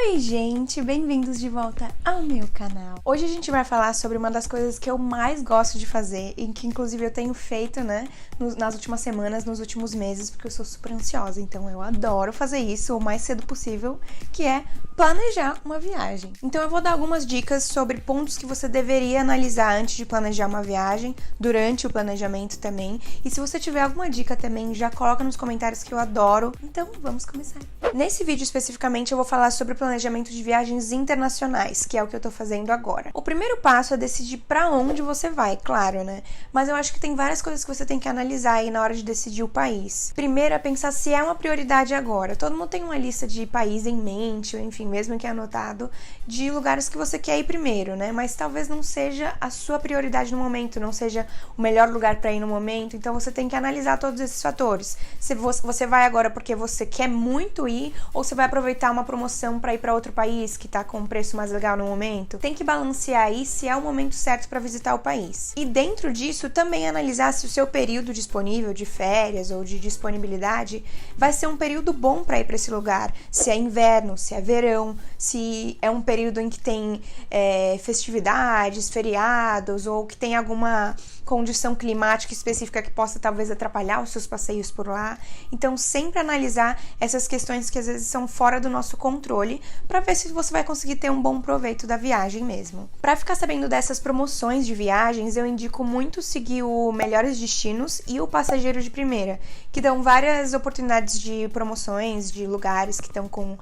Oi gente, bem-vindos de volta ao meu canal. Hoje a gente vai falar sobre uma das coisas que eu mais gosto de fazer e que inclusive eu tenho feito, nas últimas semanas, nos últimos meses, porque eu sou super ansiosa, então eu adoro fazer isso o mais cedo possível, que é planejar uma viagem. Então eu vou dar algumas dicas sobre pontos que você deveria analisar antes de planejar uma viagem, durante o planejamento também, e se você tiver alguma dica também, já coloca nos comentários que eu adoro. Então vamos começar. Nesse vídeo especificamente eu vou falar sobre planejamento de viagens internacionais, que é o que eu tô fazendo agora. O primeiro passo é decidir pra onde você vai, claro, né? Mas eu acho que tem várias coisas que você tem que analisar aí na hora de decidir o país. Primeiro é pensar se é uma prioridade agora. Todo mundo tem uma lista de país em mente, ou enfim, mesmo que é anotado, de lugares que você quer ir primeiro, né? Mas talvez não seja a sua prioridade no momento, não seja o melhor lugar pra ir no momento, então você tem que analisar todos esses fatores. Se você vai agora porque você quer muito ir, ou você vai aproveitar uma promoção para ir para outro país que tá com um preço mais legal no momento, tem que balancear aí se é o momento certo para visitar o país. E dentro disso, também analisar se o seu período disponível de férias ou de disponibilidade vai ser um período bom para ir para esse lugar. Se é inverno, se é verão, se é um período em que tem festividades, feriados ou que tem alguma condição climática específica que possa talvez atrapalhar os seus passeios por lá. Então, sempre analisar essas questões que às vezes são fora do nosso controle para ver se você vai conseguir ter um bom proveito da viagem mesmo. Para ficar sabendo dessas promoções de viagens, eu indico muito seguir o Melhores Destinos e o Passageiro de Primeira, que dão várias oportunidades de promoções de lugares que estão com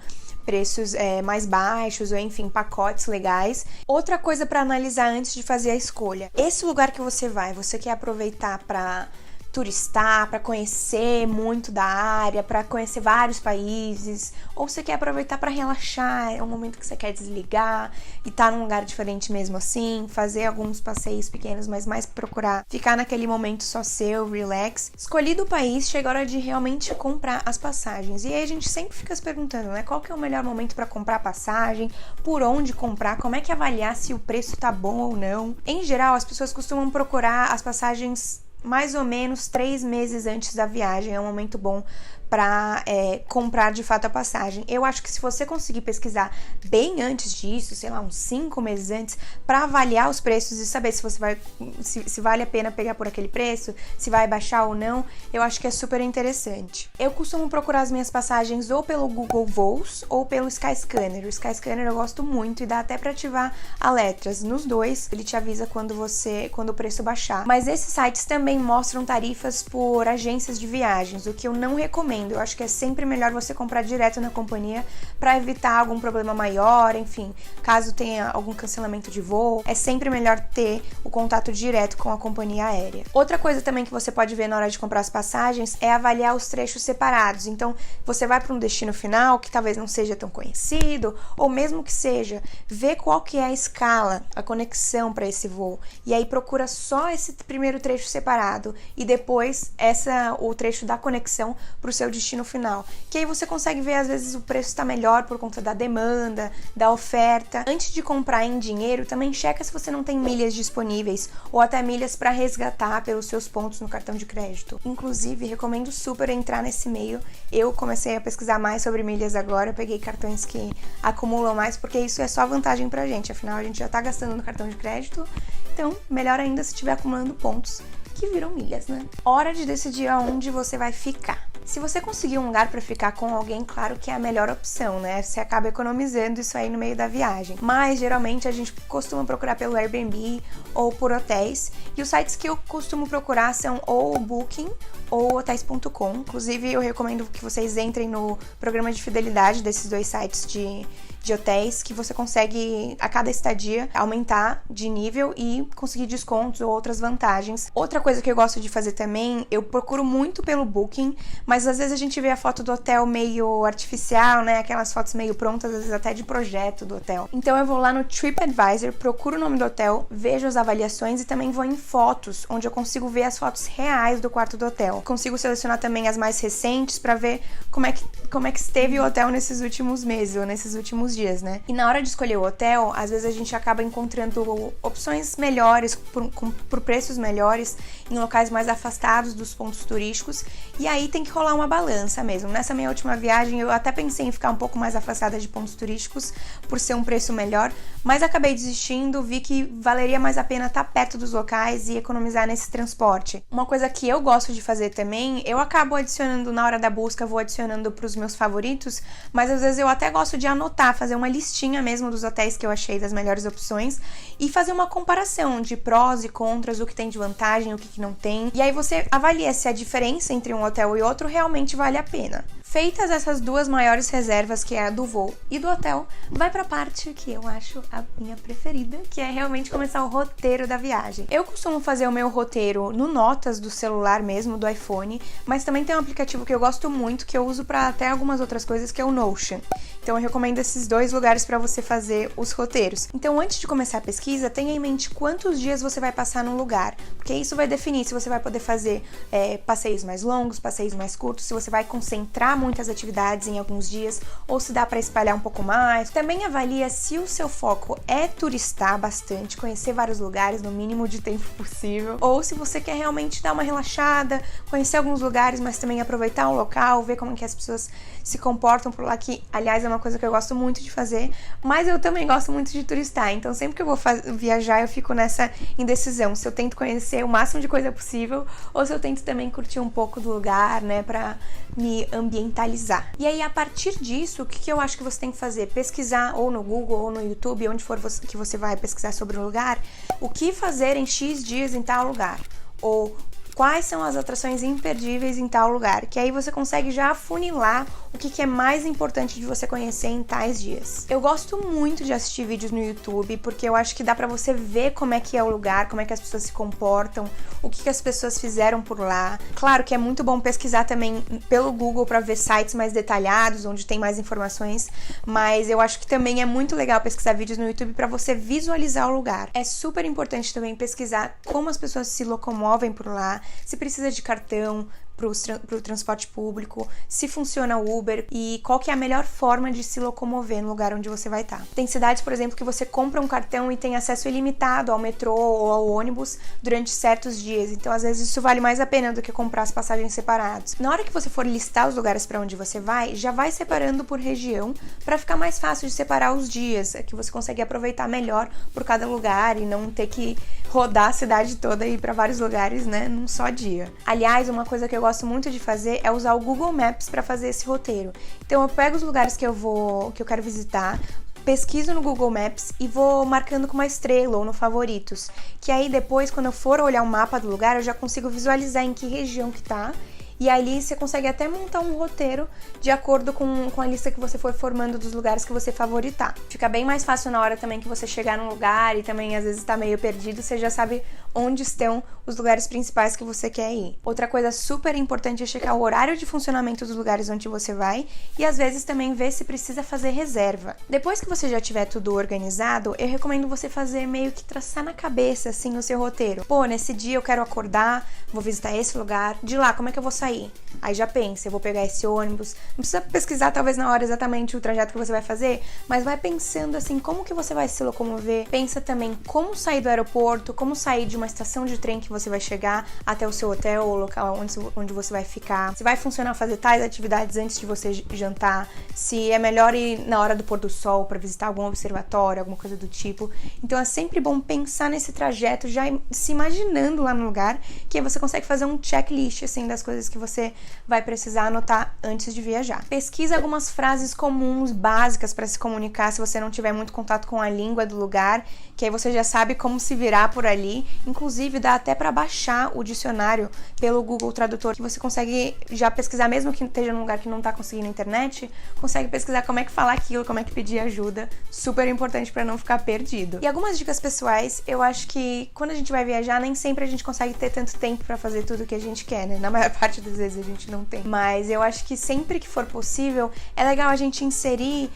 preços mais baixos ou enfim, pacotes legais. Outra coisa para analisar antes de fazer a escolha. Esse lugar que você quer aproveitar para turistar, para conhecer muito da área, para conhecer vários países, ou você quer aproveitar para relaxar, é um momento que você quer desligar e tá num lugar diferente mesmo assim, fazer alguns passeios pequenos, mas mais procurar ficar naquele momento só seu, relax. Escolhido o país, chega a hora de realmente comprar as passagens. E aí a gente sempre fica se perguntando, né, qual que é o melhor momento para comprar a passagem, por onde comprar, como é que avaliar se o preço tá bom ou não. Em geral, as pessoas costumam procurar as passagens mais ou menos 3 meses antes da viagem, é um momento bom para comprar de fato a passagem. Eu acho que se você conseguir pesquisar bem antes disso, sei lá, uns 5 meses antes, para avaliar os preços e saber se você vai, se vale a pena pegar por aquele preço, se vai baixar ou não, eu acho que é super interessante. Eu costumo procurar as minhas passagens ou pelo Google Voos ou pelo Skyscanner. O Skyscanner eu gosto muito e dá até para ativar alertas nos dois. Ele te avisa quando o preço baixar. Mas esses sites também mostram tarifas por agências de viagens, o que eu não recomendo. Eu acho que é sempre melhor você comprar direto na companhia para evitar algum problema maior, enfim, caso tenha algum cancelamento de voo, é sempre melhor ter o contato direto com a companhia aérea. Outra coisa também que você pode ver na hora de comprar as passagens é avaliar os trechos separados. Então, você vai para um destino final que talvez não seja tão conhecido, ou mesmo que seja, vê qual que é a escala, a conexão para esse voo, e aí procura só esse primeiro trecho separado e depois o trecho da conexão para o seu destino final, que aí você consegue ver às vezes o preço está melhor por conta da demanda, da oferta. Antes de comprar em dinheiro, também checa se você não tem milhas disponíveis ou até milhas para resgatar pelos seus pontos no cartão de crédito. Inclusive, recomendo super entrar nesse meio. Eu comecei a pesquisar mais sobre milhas agora, eu peguei cartões que acumulam mais, porque isso é só vantagem pra gente, afinal a gente já tá gastando no cartão de crédito, então melhor ainda se estiver acumulando pontos que viram milhas, né? Hora de decidir aonde você vai ficar. Se você conseguir um lugar para ficar com alguém, claro que é a melhor opção, né? Você acaba economizando isso aí no meio da viagem. Mas, geralmente, a gente costuma procurar pelo Airbnb ou por hotéis. E os sites que eu costumo procurar são ou o Booking ou hotéis.com. Inclusive, eu recomendo que vocês entrem no programa de fidelidade desses dois sites de hotéis, que você consegue, a cada estadia, aumentar de nível e conseguir descontos ou outras vantagens. Outra coisa que eu gosto de fazer também, eu procuro muito pelo Booking, mas às vezes a gente vê a foto do hotel meio artificial, né? Aquelas fotos meio prontas, às vezes até de projeto do hotel. Então eu vou lá no TripAdvisor, procuro o nome do hotel, vejo as avaliações e também vou em fotos, onde eu consigo ver as fotos reais do quarto do hotel. Consigo selecionar também as mais recentes para ver como é que esteve o hotel nesses últimos meses ou nesses últimos últimos dias, né? E na hora de escolher o hotel, às vezes a gente acaba encontrando opções melhores, por preços melhores, em locais mais afastados dos pontos turísticos, e aí tem que rolar uma balança mesmo. Nessa minha última viagem, eu até pensei em ficar um pouco mais afastada de pontos turísticos, por ser um preço melhor, mas acabei desistindo, vi que valeria mais a pena estar perto dos locais e economizar nesse transporte. Uma coisa que eu gosto de fazer também, eu acabo adicionando na hora da busca, vou adicionando para os meus favoritos, mas às vezes eu até gosto de anotar, fazer uma listinha mesmo dos hotéis que eu achei das melhores opções e fazer uma comparação de prós e contras, o que tem de vantagem, o que não tem, e aí você avalia se a diferença entre um hotel e outro realmente vale a pena. Feitas essas duas maiores reservas, que é a do voo e do hotel, vai pra parte que eu acho a minha preferida, que é realmente começar o roteiro da viagem. Eu costumo fazer o meu roteiro no Notas do celular mesmo, do iPhone, mas também tem um aplicativo que eu gosto muito, que eu uso pra até algumas outras coisas, que é o Notion. Então eu recomendo esses dois lugares pra você fazer os roteiros. Então antes de começar a pesquisa, tenha em mente quantos dias você vai passar num lugar, porque isso vai definir se você vai poder fazer passeios mais longos, passeios mais curtos, se você vai concentrar muitas atividades em alguns dias ou se dá para espalhar um pouco mais. Também avalia se o seu foco é turistar bastante, conhecer vários lugares no mínimo de tempo possível, ou se você quer realmente dar uma relaxada, conhecer alguns lugares, mas também aproveitar o local, ver como que as pessoas se comportam por lá, que aliás é uma coisa que eu gosto muito de fazer, mas eu também gosto muito de turistar, então sempre que eu vou viajar eu fico nessa indecisão, se eu tento conhecer o máximo de coisa possível ou se eu tento também curtir um pouco do lugar, né, pra me ambientalizar. E aí, a partir disso, o que eu acho que você tem que fazer? Pesquisar ou no Google ou no YouTube, onde for que você vai pesquisar sobre o lugar, o que fazer em X dias em tal lugar, ou quais são as atrações imperdíveis em tal lugar, que aí você consegue já afunilar o que é mais importante de você conhecer em tais dias. Eu gosto muito de assistir vídeos no YouTube, porque eu acho que dá pra você ver como é que é o lugar, como é que as pessoas se comportam, o que as pessoas fizeram por lá. Claro que é muito bom pesquisar também pelo Google pra ver sites mais detalhados, onde tem mais informações, mas eu acho que também é muito legal pesquisar vídeos no YouTube pra você visualizar o lugar. É super importante também pesquisar como as pessoas se locomovem por lá, se precisa de cartão pro transporte público, se funciona o Uber e qual que é a melhor forma de se locomover no lugar onde você vai estar. Tem cidades, por exemplo, que você compra um cartão e tem acesso ilimitado ao metrô ou ao ônibus durante certos dias, então às vezes isso vale mais a pena do que comprar as passagens separadas. Na hora que você for listar os lugares para onde você vai, já vai separando por região para ficar mais fácil de separar os dias, que você consegue aproveitar melhor por cada lugar e não ter que rodar a cidade toda e ir para vários lugares, né, num só dia. Aliás, uma coisa que eu gosto muito de fazer é usar o Google Maps para fazer esse roteiro. Então eu pego os lugares que eu quero visitar, pesquiso no Google Maps e vou marcando com uma estrela ou no favoritos, que aí depois, quando eu for olhar o mapa do lugar, eu já consigo visualizar em que região que tá. E ali você consegue até montar um roteiro de acordo com a lista que você for formando dos lugares que você favoritar. Fica bem mais fácil na hora também que você chegar num lugar e também às vezes tá meio perdido, você já sabe onde estão os lugares principais que você quer ir. Outra coisa super importante é checar o horário de funcionamento dos lugares onde você vai e às vezes também ver se precisa fazer reserva. Depois que você já tiver tudo organizado, eu recomendo você fazer meio que traçar na cabeça assim o seu roteiro. Pô, nesse dia eu quero acordar, vou visitar esse lugar, de lá como é que eu vou sair? Aí já pensa, eu vou pegar esse ônibus. Não precisa pesquisar talvez na hora exatamente o trajeto que você vai fazer, mas vai pensando assim, como que você vai se locomover. Pensa também como sair do aeroporto, como sair de uma estação de trem que você vai chegar até o seu hotel ou local onde você vai ficar. Se vai funcionar fazer tais atividades antes de você jantar, se é melhor ir na hora do pôr do sol para visitar algum observatório, alguma coisa do tipo. Então é sempre bom pensar nesse trajeto, já se imaginando lá no lugar, que aí você consegue fazer um checklist assim das coisas que você vai precisar anotar antes de viajar. Pesquisa algumas frases comuns, básicas para se comunicar se você não tiver muito contato com a língua do lugar, que aí você já sabe como se virar por ali. Inclusive, dá até para baixar o dicionário pelo Google Tradutor, que você consegue já pesquisar, mesmo que esteja num lugar que não tá conseguindo internet, consegue pesquisar como é que falar aquilo, como é que pedir ajuda. Super importante para não ficar perdido. E algumas dicas pessoais, eu acho que quando a gente vai viajar, nem sempre a gente consegue ter tanto tempo para fazer tudo que a gente quer, né? Na maior parte parte das vezes a gente não tem. Mas eu acho que sempre que for possível, é legal a gente inserir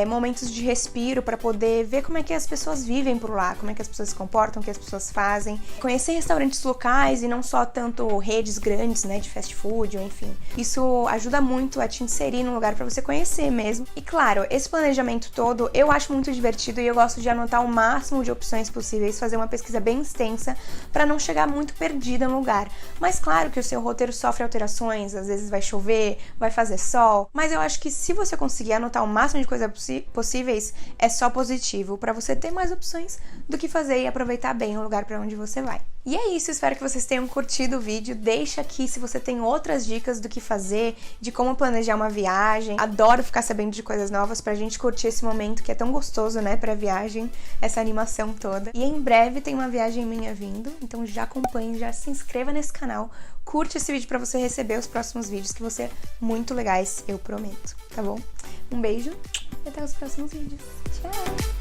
momentos de respiro pra poder ver como é que as pessoas vivem por lá, como é que as pessoas se comportam, o que as pessoas fazem. Conhecer restaurantes locais e não só tanto redes grandes, né, de fast food, ou enfim. Isso ajuda muito a te inserir num lugar pra você conhecer mesmo. E claro, esse planejamento todo eu acho muito divertido e eu gosto de anotar o máximo de opções possíveis, fazer uma pesquisa bem extensa pra não chegar muito perdida no lugar. Mas claro que o seu roteiro sofre alterações, às vezes vai chover, vai fazer sol, mas eu acho que se você conseguir anotar o máximo de coisas possíveis, é só positivo pra você ter mais opções do que fazer e aproveitar bem o lugar pra onde você vai. E é isso, espero que vocês tenham curtido o vídeo. Deixa aqui se você tem outras dicas do que fazer, de como planejar uma viagem. Adoro ficar sabendo de coisas novas pra gente curtir esse momento que é tão gostoso, né, pra viagem, essa animação toda. E em breve tem uma viagem minha vindo, então já acompanhe, já se inscreva nesse canal, curte esse vídeo pra você receber os próximos vídeos que vão ser muito legais, eu prometo, tá bom? Um beijo e até os próximos vídeos. Tchau!